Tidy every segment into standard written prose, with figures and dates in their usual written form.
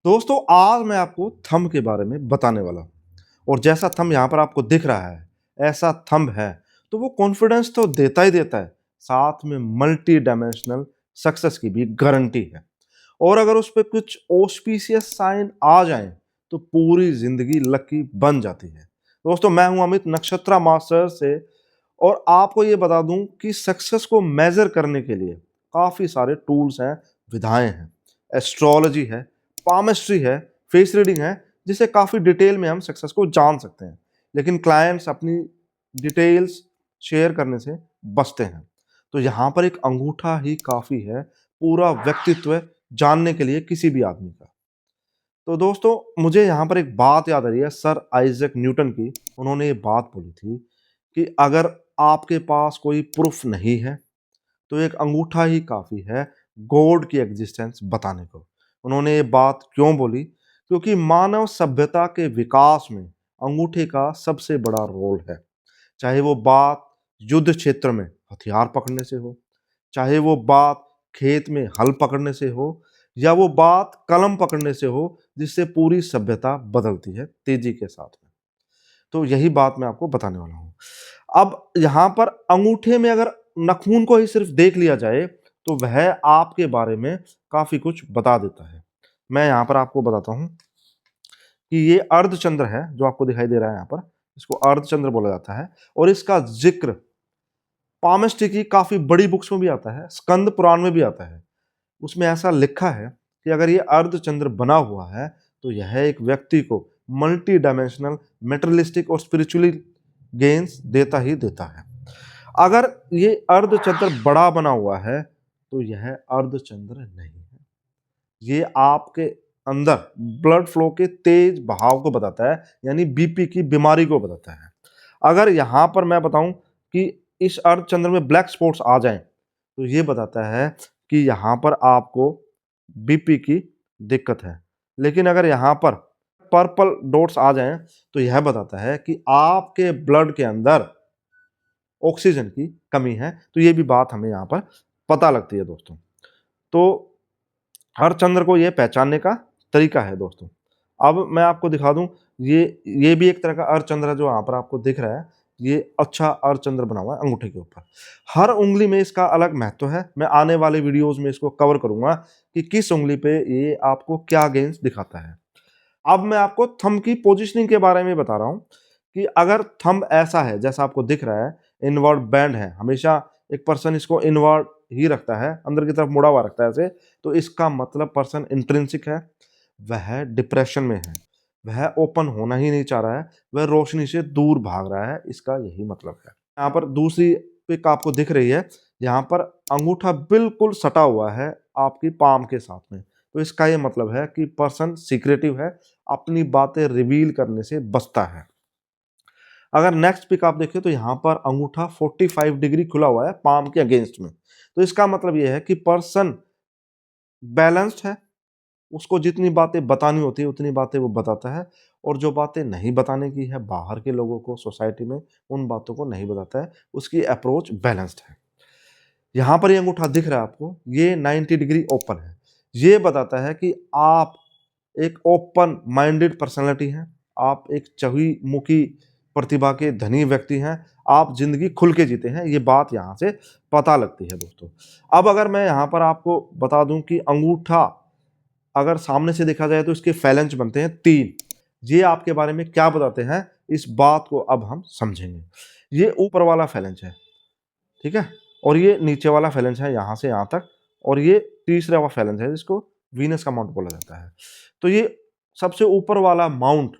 दोस्तों आज मैं आपको थंब के बारे में बताने वाला हूँ। और जैसा थंब यहाँ पर आपको दिख रहा है, ऐसा थंब है तो वो कॉन्फिडेंस तो देता ही देता है, साथ में मल्टी डायमेंशनल सक्सेस की भी गारंटी है। और अगर उस पे कुछ ऑस्पिशियस साइन आ जाएं तो पूरी जिंदगी लकी बन जाती है। दोस्तों मैं हूं अमित नक्षत्रा मास्टर से, और आपको ये बता दूं कि सक्सेस को मेजर करने के लिए काफी सारे टूल्स हैं, विधाएं हैं, एस्ट्रोलॉजी है, पामिस्ट्री है, फेस रीडिंग है, जिसे काफी डिटेल में हम सक्सेस को जान सकते हैं। लेकिन क्लाइंट्स अपनी डिटेल्स शेयर करने से बचते हैं। तो यहाँ पर एक अंगूठा ही काफी है पूरा व्यक्तित्व जानने के लिए किसी भी आदमी का। तो दोस्तों मुझे यहाँ पर एक बात याद आ रही है सर आइजैक न्यूटन की। उन्होंने ये बात बोली थी कि अगर आपके पास कोई प्रूफ नहीं है तो एक अंगूठा ही काफी है गॉड की एग्जिस्टेंस बताने को। उन्होंने ये बात क्यों बोली? क्योंकि मानव सभ्यता के विकास में अंगूठे का सबसे बड़ा रोल है। चाहे वो बात युद्ध क्षेत्र में हथियार पकड़ने से हो, चाहे वो बात खेत में हल पकड़ने से हो, या वो बात कलम पकड़ने से हो जिससे पूरी सभ्यता बदलती है तेजी के साथ में। तो यही बात मैं आपको बताने वाला हूँ। अब यहाँ पर अंगूठे में अगर नाखून को ही सिर्फ देख लिया जाए तो वह आपके बारे में काफी कुछ बता देता है। मैं यहाँ पर आपको बताता हूँ कि ये अर्धचंद्र है जो आपको दिखाई दे रहा है यहाँ पर, इसको अर्धचंद्र बोला जाता है। और इसका जिक्र पामिस्ट्री की काफी बड़ी बुक्स में भी आता है, स्कंद पुराण में भी आता है। उसमें ऐसा लिखा है कि अगर ये अर्धचंद्र बना हुआ है तो यह एक व्यक्ति को मल्टी डायमेंशनल मेटेरियलिस्टिक और स्पिरिचुअली गेन्स देता ही देता है। अगर ये अर्धचंद्र बड़ा बना हुआ है तो यह अर्धचंद्र नहीं है, ये आपके अंदर ब्लड फ्लो के तेज बहाव को बताता है, यानी बीपी की बीमारी को बताता है। अगर यहाँ पर मैं बताऊं कि इस अर्धचंद्र में ब्लैक स्पॉट्स आ जाएं तो ये बताता है कि यहाँ पर आपको बीपी की दिक्कत है। लेकिन अगर यहाँ पर पर्पल डॉट्स आ जाएं तो यह बताता है कि आपके ब्लड के अंदर ऑक्सीजन की कमी है। तो ये भी बात हमें यहाँ पर पता लगती है दोस्तों। तो हर चंद्र को ये पहचानने का तरीका है दोस्तों। अब मैं आपको दिखा दूं, ये भी एक तरह का अर्धचंद्र है जो यहाँ पर आपको दिख रहा है। ये अच्छा अर्धचंद्र बना हुआ है अंगूठे के ऊपर। हर उंगली में इसका अलग महत्व है। मैं आने वाले वीडियोस में इसको कवर करूंगा कि किस उंगली पे ये आपको क्या गेंस दिखाता है। अब मैं आपको थंब की पोजिशनिंग के बारे में बता रहा हूँ कि अगर थंब ऐसा है जैसा आपको दिख रहा है, इनवर्ड बैंड है, हमेशा एक पर्सन इसको इनवर्ड ही रखता है, अंदर की तरफ मुड़ा हुआ रखता है ऐसे, तो इसका मतलब पर्सन इंट्रिंसिक है, वह डिप्रेशन में है, वह ओपन होना ही नहीं चाह रहा है, वह रोशनी से दूर भाग रहा है, इसका यही मतलब है। यहाँ पर दूसरी पिक आपको दिख रही है, यहाँ पर अंगूठा बिल्कुल सटा हुआ है आपकी पाम के साथ में, तो इसका ये मतलब है कि पर्सन सीक्रेटिव है, अपनी बातें रिवील करने से बचता है। अगर नेक्स्ट पिक आप देखें तो यहाँ पर अंगूठा 45 डिग्री खुला हुआ है पाम के अगेंस्ट में, तो इसका मतलब यह है कि पर्सन बैलेंस्ड है, उसको जितनी बातें बतानी होती है उतनी बातें वो बताता है, और जो बातें नहीं बताने की है बाहर के लोगों को, सोसाइटी में, उन बातों को नहीं बताता है। उसकी अप्रोच बैलेंस्ड है। यहाँ पर ये अंगूठा दिख रहा है आपको, ये 90 डिग्री ओपन है। ये बताता है कि आप एक ओपन माइंडेड पर्सनैलिटी हैं, आप एक चहुमुखी प्रतिभा के धनी व्यक्ति हैं, आप जिंदगी खुल के जीते हैं। ये बात यहाँ से पता लगती है दोस्तों। अब अगर मैं यहाँ पर आपको बता दूं कि अंगूठा अगर सामने से देखा जाए तो इसके फैलेंज बनते हैं 3। ये आपके बारे में क्या बताते हैं, इस बात को अब हम समझेंगे। ये ऊपर वाला फैलेंज है, ठीक है, और ये नीचे वाला फैलेंज है यहाँ से यहाँ तक, और ये तीसरा वाला फैलेंज है जिसको वीनस का माउंट बोला जाता है। तो ये सबसे ऊपर वाला माउंट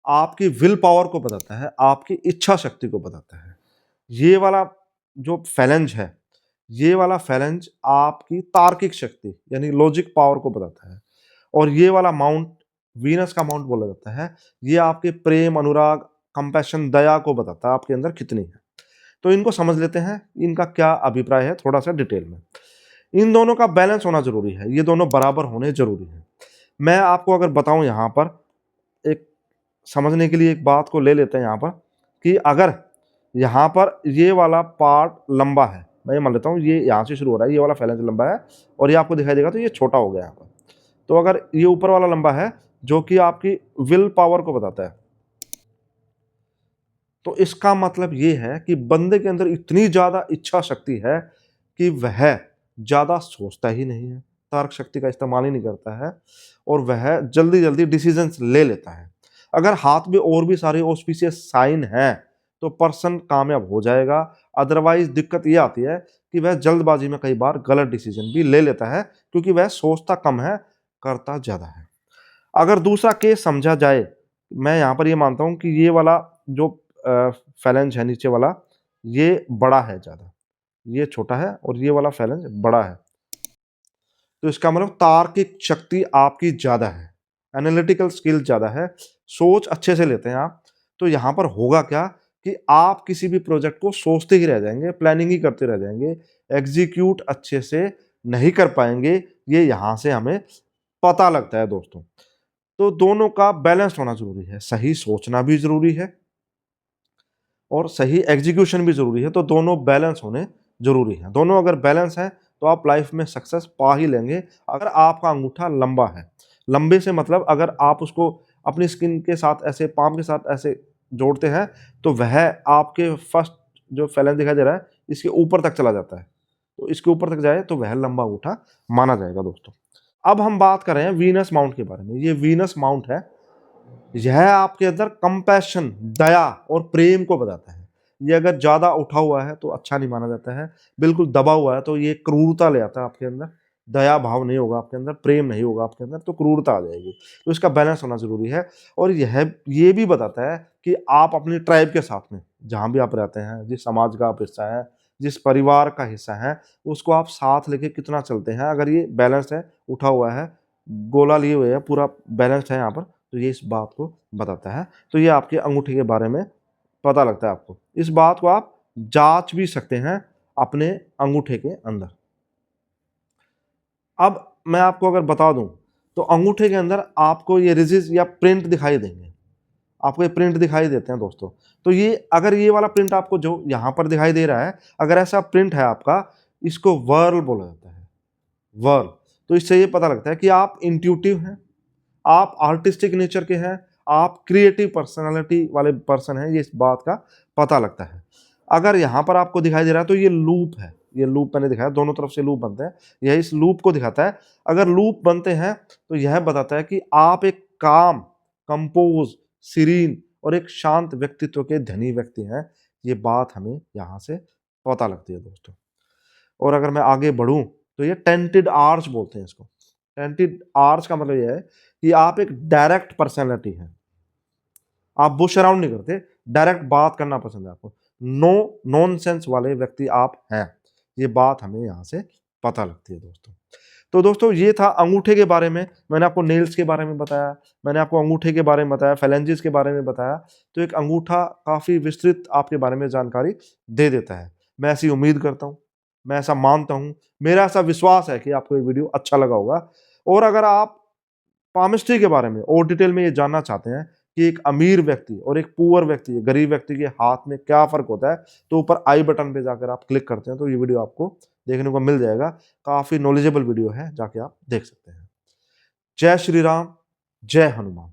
आपकी विल पावर को बताता है, आपकी इच्छा शक्ति को बताता है। ये वाला जो फैलेंज है, ये वाला फैलेंज आपकी तार्किक शक्ति यानी लॉजिक पावर को बताता है। और ये वाला माउंट वीनस का माउंट बोला जाता है, ये आपके प्रेम, अनुराग, कंपैशन, दया को बताता है आपके अंदर कितनी है। तो इनको समझ लेते हैं, इनका क्या अभिप्राय है थोड़ा सा डिटेल में। इन दोनों का बैलेंस होना जरूरी है, ये दोनों बराबर होने जरूरी है। मैं आपको अगर बताऊं यहाँ पर एक समझने के लिए एक बात को ले लेते हैं यहाँ पर, कि अगर यहाँ पर ये वाला पार्ट लंबा है, मैं ये मान लेता हूँ ये यहाँ से शुरू हो रहा है, ये वाला फैलेंज लंबा है और ये आपको दिखाई देगा तो ये छोटा हो गया यहाँ पर। तो अगर ये ऊपर वाला लंबा है जो कि आपकी विल पावर को बताता है, तो इसका मतलब ये है कि बंदे के अंदर इतनी ज्यादा इच्छा शक्ति है कि वह ज्यादा सोचता ही नहीं है, तर्क शक्ति का इस्तेमाल ही नहीं करता है, और वह जल्दी जल्दी डिसीजंस ले लेता है। अगर हाथ में और भी सारे ऑस्पिशियस साइन हैं तो पर्सन कामयाब हो जाएगा। अदरवाइज दिक्कत ये आती है कि वह जल्दबाजी में कई बार गलत डिसीजन भी ले लेता है, क्योंकि वह सोचता कम है, करता ज्यादा है। अगर दूसरा केस समझा जाए, मैं यहाँ पर ये मानता हूँ कि ये वाला जो फैलेंज है नीचे वाला, ये बड़ा है ज़्यादा, ये छोटा है और ये वाला फैलेंज बड़ा है। तो इसका मतलब तार्किक शक्ति आपकी ज़्यादा है, एनालिटिकल स्किल ज़्यादा है, सोच अच्छे से लेते हैं आप। तो यहाँ पर होगा क्या कि आप किसी भी प्रोजेक्ट को सोचते ही रह जाएंगे, प्लानिंग ही करते रह जाएंगे, एग्जीक्यूट अच्छे से नहीं कर पाएंगे। ये यहाँ से हमें पता लगता है दोस्तों। तो दोनों का बैलेंस होना जरूरी है, सही सोचना भी जरूरी है और सही एग्जीक्यूशन भी जरूरी है। तो दोनों बैलेंस होने जरूरी है। दोनों अगर बैलेंस है तो आप लाइफ में सक्सेस पा ही लेंगे। अगर आपका अंगूठा लंबा है, लंबे से मतलब अगर आप उसको अपनी स्किन के साथ ऐसे, पाम के साथ ऐसे जोड़ते हैं, तो वह आपके फर्स्ट जो फैलेंस दिखाई दे रहा है इसके ऊपर तक चला जाता है। तो इसके ऊपर तक जाए तो वह लंबा अंगूठा माना जाएगा दोस्तों। अब हम बात कर रहे हैं वीनस माउंट के बारे में। ये वीनस माउंट है, यह आपके अंदर कंपैशन, दया और प्रेम को बताता है। ये अगर ज्यादा उठा हुआ है तो अच्छा नहीं माना जाता है, बिल्कुल दबा हुआ है तो ये क्रूरता ले आता है आपके अंदर, दया भाव नहीं होगा आपके अंदर, प्रेम नहीं होगा आपके अंदर, तो क्रूरता आ जाएगी। तो इसका बैलेंस होना जरूरी है। और यह ये भी बताता है कि आप अपनी ट्राइब के साथ में, जहां भी आप रहते हैं, जिस समाज का आप हिस्सा है, जिस परिवार का हिस्सा है, उसको आप साथ लेके कितना चलते हैं। अगर ये बैलेंस है, उठा हुआ है, गोला लिए हुए है, पूरा बैलेंस्ड है यहाँ पर, तो ये इस बात को बताता है। तो ये आपके अंगूठे के बारे में पता लगता है आपको। इस बात को आप जांच भी सकते हैं अपने अंगूठे के अंदर। अब मैं आपको अगर बता दूं तो अंगूठे के अंदर आपको ये रिजिज या प्रिंट दिखाई देंगे, आपको ये प्रिंट दिखाई देते हैं दोस्तों। तो ये अगर ये वाला प्रिंट आपको जो यहाँ पर दिखाई दे रहा है, अगर ऐसा प्रिंट है आपका, इसको वर्ल बोला जाता है, वर्ल। तो इससे ये पता लगता है कि आप इंट्यूटिव हैं, आप आर्टिस्टिक नेचर के हैं, आप क्रिएटिव पर्सनालिटी वाले पर्सन हैं, ये इस बात का पता लगता है। अगर यहाँ पर आपको दिखाई दे रहा है तो ये लूप है, ये लूप मैंने दिखाया, दोनों तरफ से लूप बनते हैं, यह इस लूप को दिखाता है। अगर लूप बनते हैं तो यह बताता है कि आप एक काम, कंपोज, सीरीन और एक शांत व्यक्तित्व के धनी व्यक्ति हैं। ये बात हमें यहाँ से पता लगती है दोस्तों। और अगर मैं आगे बढ़ूं तो ये टेंटेड आर्च बोलते हैं इसको। टेंटेड आर्च का मतलब ये है कि आप एक डायरेक्ट पर्सनैलिटी हैं, आप बुश अराउंड नहीं करते, डायरेक्ट बात करना पसंद है आपको, नो नॉनसेंस वाले व्यक्ति आप हैं। ये बात हमें यहाँ से पता लगती है दोस्तों। तो दोस्तों ये था अंगूठे के बारे में। मैंने आपको नेल्स के बारे में बताया, मैंने आपको अंगूठे के बारे में बताया, फैलेंजेस के बारे में बताया। तो एक अंगूठा काफी विस्तृत आपके बारे में जानकारी दे देता है। मैं ऐसी उम्मीद करता हूँ, मैं ऐसा मानता हूँ, मेरा ऐसा विश्वास है कि आपको ये वीडियो अच्छा लगा होगा। और अगर आप पामिस्ट्री के बारे में और डिटेल में ये जानना चाहते हैं कि एक अमीर व्यक्ति और एक पुअर व्यक्ति, गरीब व्यक्ति के हाथ में क्या फर्क होता है, तो ऊपर आई बटन पे जाकर आप क्लिक करते हैं तो ये वीडियो आपको देखने को मिल जाएगा। काफी नॉलेजेबल वीडियो है, जाके आप देख सकते हैं। जय श्री राम, जय हनुमान।